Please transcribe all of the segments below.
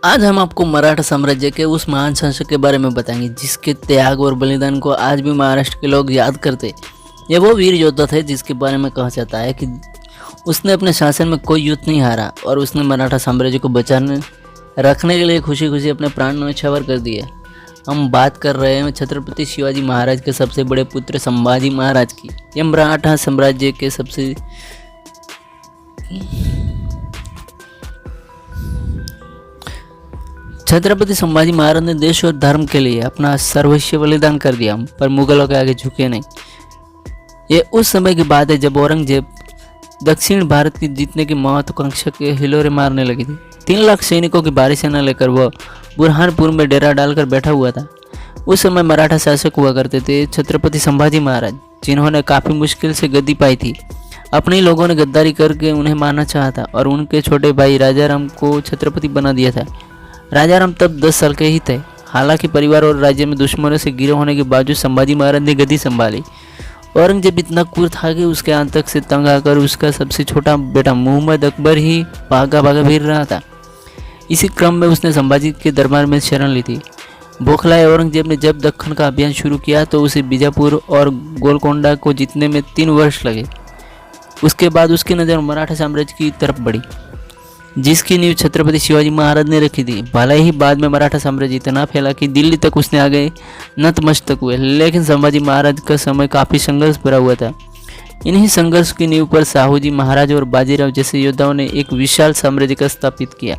आज हम आपको मराठा साम्राज्य के उस महान शासक के बारे में बताएंगे जिसके त्याग और बलिदान को आज भी महाराष्ट्र के लोग याद करते। ये वो वीर योद्धा थे जिसके बारे में कहा जाता है कि उसने अपने शासन में कोई युद्ध नहीं हारा और उसने मराठा साम्राज्य को बचाने रखने के लिए खुशी खुशी अपने प्राण न्यौछावर कर दिए। हम बात कर रहे हैं छत्रपति शिवाजी महाराज के सबसे बड़े पुत्र संभाजी महाराज की। ये मराठा साम्राज्य के सबसे छत्रपति संभाजी महाराज ने देश और धर्म के लिए अपना सर्वस्व बलिदान कर दिया, पर मुगलों के आगे झुके नहीं। ये उस समय की बात है जब औरंगजेब दक्षिण भारत की जीतने की महत्वाकांक्षा के हिलोरे मारने लगी थी। 3 लाख सैनिकों की भारी सेना लेकर वह बुरहानपुर में डेरा डालकर बैठा हुआ था। उस समय मराठा शासक हुआ करते थे छत्रपति संभाजी महाराज, जिन्होंने काफ़ी मुश्किल से गद्दी पाई थी। अपने लोगों ने गद्दारी करके उन्हें मारना चाहा था और उनके छोटे भाई राजाराम को छत्रपति बना दिया था। राजाराम तब 10 साल के ही थे। हालांकि परिवार और राज्य में दुश्मनों से घिरे होने के बावजूद संभाजी महाराज ने गद्दी संभाली। औरंगजेब इतना क्रूर था कि उसके आतंक से तंग आकर उसका सबसे छोटा बेटा मोहम्मद अकबर ही भागा भागा फिर रहा था। इसी क्रम में उसने संभाजी के दरबार में शरण ली थी। बौखलाए औरंगजेब ने जब दक्कन का अभियान शुरू किया तो उसे बीजापुर और गोलकोंडा को जीतने में 3 वर्ष लगे। उसके बाद उसकी नज़र मराठा साम्राज्य की तरफ बढ़ी, जिसकी नींव छत्रपति शिवाजी महाराज ने रखी थी। भले ही बाद में मराठा साम्राज्य इतना फैला कि दिल्ली तक उसने आगे नतमस्तक हुए, लेकिन संभाजी महाराज का समय काफ़ी संघर्ष भरा हुआ था। इन्हीं संघर्ष की नींव पर साहूजी महाराज और बाजीराव जैसे योद्धाओं ने एक विशाल साम्राज्य का स्थापित किया।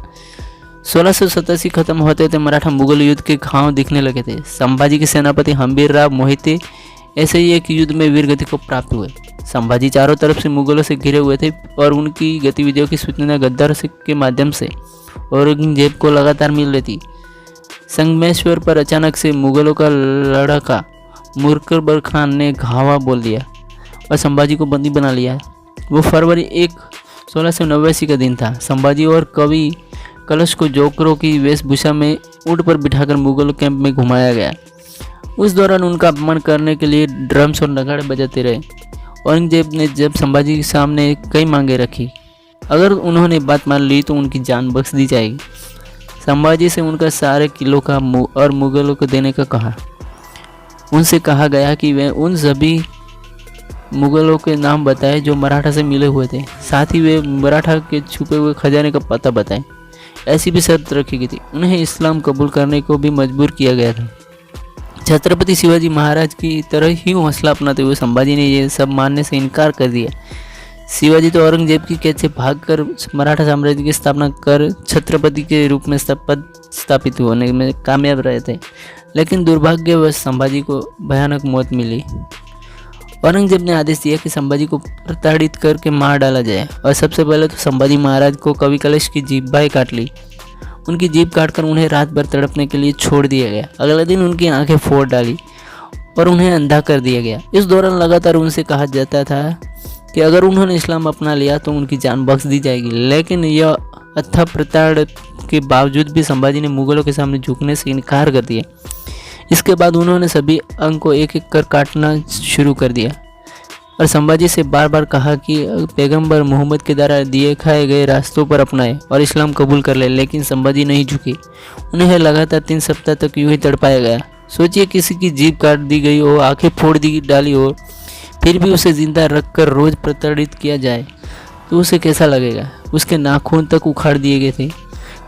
1687 खत्म होते थे मराठा मुगल युद्ध के घाव दिखने लगे थे। संभाजी के सेनापति हम्बीरराव मोहिते ऐसे ही एक युद्ध में वीरगति को प्राप्त हुए। संभाजी चारों तरफ से मुगलों से घिरे हुए थे और उनकी गतिविधियों की सूचना गद्दार के माध्यम से औरंगजेब को लगातार मिल रही थी। संगमेश्वर पर अचानक से मुगलों का लड़ाका मुर्कबर खान ने घावा बोल दिया और संभाजी को बंदी बना लिया। वो फरवरी 1, 1689 का दिन था। संभाजी और कवि कलश को जोकरों की वेशभूषा में ऊँट पर बिठाकर मुगल कैंप में घुमाया गया। उस दौरान उनका अपमान करने के लिए ड्रम्स और नगाड़े बजाते रहे। औरंगजेब ने जब संभाजी के सामने कई मांगे रखी, अगर उन्होंने बात मान ली तो उनकी जान बख्श दी जाएगी। संभाजी से उनका सारे किलों का और मुगलों को देने का कहा। उनसे कहा गया कि वे उन सभी मुगलों के नाम बताएं जो मराठा से मिले हुए थे, साथ ही वे मराठा के छुपे हुए खजाने का पता बताएं। ऐसी भी शर्त रखी गई थी। उन्हें इस्लाम कबूल करने को भी मजबूर किया गया था। छत्रपति शिवाजी महाराज की तरह ही हौसला अपनाते हुए संभाजी ने यह सब मानने से इनकार कर दिया। शिवाजी तो औरंगजेब की कैद से भागकर मराठा साम्राज्य की स्थापना कर छत्रपति के रूप में स्थापित होने में कामयाब रहे थे, लेकिन दुर्भाग्यवश संभाजी को भयानक मौत मिली। औरंगजेब ने आदेश दिया कि संभाजी को प्रताड़ित करके मार डाला जाए और सबसे पहले तो संभाजी महाराज को कवि कलश की जीभ काट ली। उनकी जीभ काटकर उन्हें रात भर तड़पने के लिए छोड़ दिया गया। अगले दिन उनकी आंखें फोड़ डाली और उन्हें अंधा कर दिया गया। इस दौरान लगातार उनसे कहा जाता था कि अगर उन्होंने इस्लाम अपना लिया तो उनकी जान बख्श दी जाएगी, लेकिन यह अथक प्रताड़ना के बावजूद भी संभाजी ने मुगलों के सामने झुकने से इनकार कर दिया। इसके बाद उन्होंने सभी अंग को एक एक कर काटना शुरू कर दिया और संभाजी से बार बार कहा कि पैगंबर मोहम्मद के द्वारा दिए खाए गए रास्तों पर अपनाए और इस्लाम कबूल कर ले, लेकिन संभाजी नहीं झुके। उन्हें लगातार 3 सप्ताह तक यूं ही तड़पाया गया। सोचिए, किसी की जीभ काट दी गई हो, आंखें फोड़ दी डाली हो, फिर भी उसे जिंदा रखकर रोज़ प्रताड़ित किया जाए तो उसे कैसा लगेगा। उसके नाखून तक उखाड़ दिए गए थे।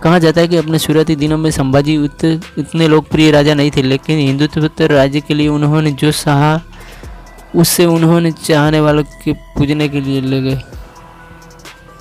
कहा जाता है कि अपने शुरुआती दिनों में संभाजी इतने लोकप्रिय राजा नहीं थे, लेकिन हिंदुत्व राज्य के लिए उन्होंने जो सहा उससे उन्होंने चाहने वालों के पूजने के लिए ले गए।